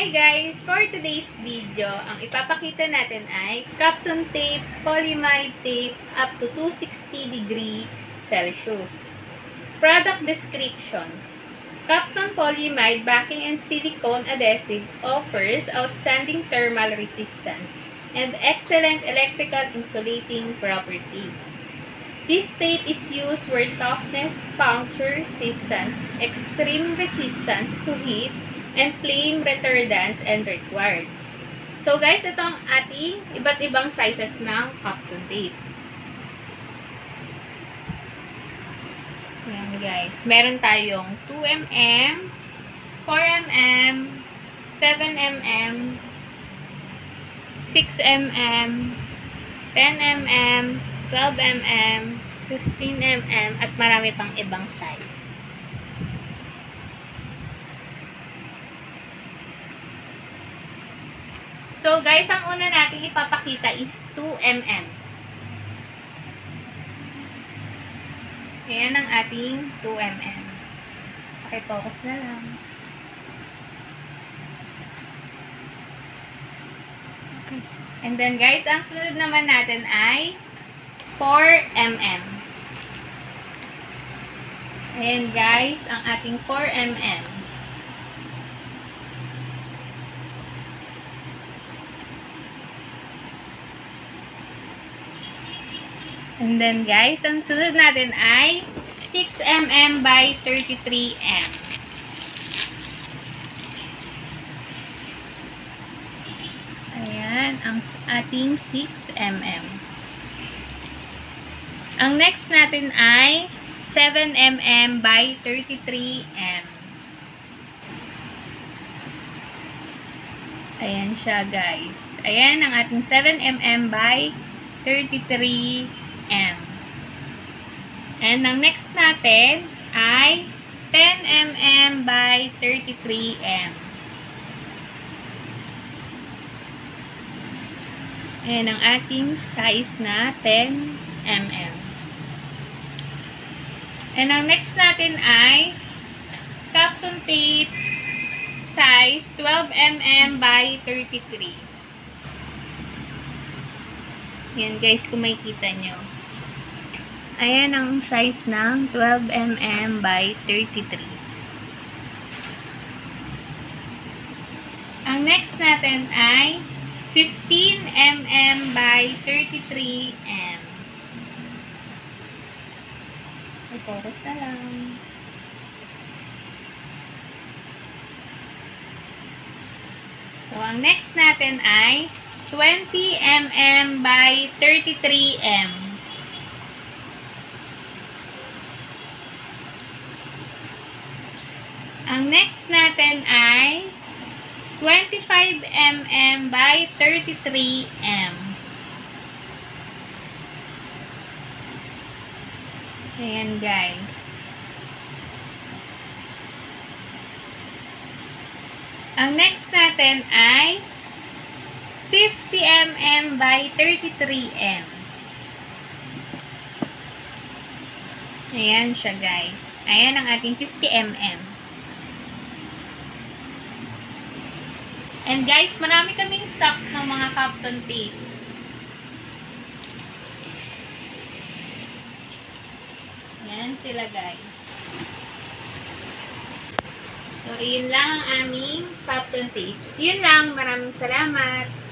Hi guys! For today's video, ang ipapakita natin ay Kapton tape, polyamide tape up to 260 Celsius. Product description: Kapton polyamide backing and silicone adhesive offers outstanding thermal resistance and excellent electrical insulating properties. This tape is used where toughness, puncture resistance, extreme resistance to heat, and flame retardance and required. So guys, ito ang ating iba't ibang sizes ng Kapton tape. Ayan guys, meron tayong 2mm, 4mm, 7mm, 6mm, 10mm, 12mm, 15mm, at marami pang ibang size. So guys, ang una natin ipapakita is 2mm. Ayan ang ating 2mm. Pakifocus na lang. Okay. And then guys, ang sunod naman natin ay 4mm. Ayan guys, ang ating 4mm. And then guys, ang sunod natin ay 6mm by 33mm. Ayan, ang ating 6mm. Ang next natin ay 7mm by 33mm. Ayan siya guys. Ayan ang ating 7mm by 33mm. And ang next natin ay 10mm by 33mm. Ayan ang ating size na 10mm. And ang next natin ay Kapton tape size 12mm by 33. Yan guys, kung makikita nyo. Ayan ang size ng 12mm by 33. Ang next natin ay 15mm by 33mm. I-focus na lang. So, ang next natin ay 20mm by 33mm. Ang next natin ay 25mm by 33mm. Ayan guys. Ang next natin ay 50mm by 33mm. Ayan siya guys. Ayan ang ating 50mm. And guys, marami kaming stocks ng mga Kapton tapes. Ayan sila guys. So, yun lang ang aming Kapton tapes. Yun lang. Maraming salamat.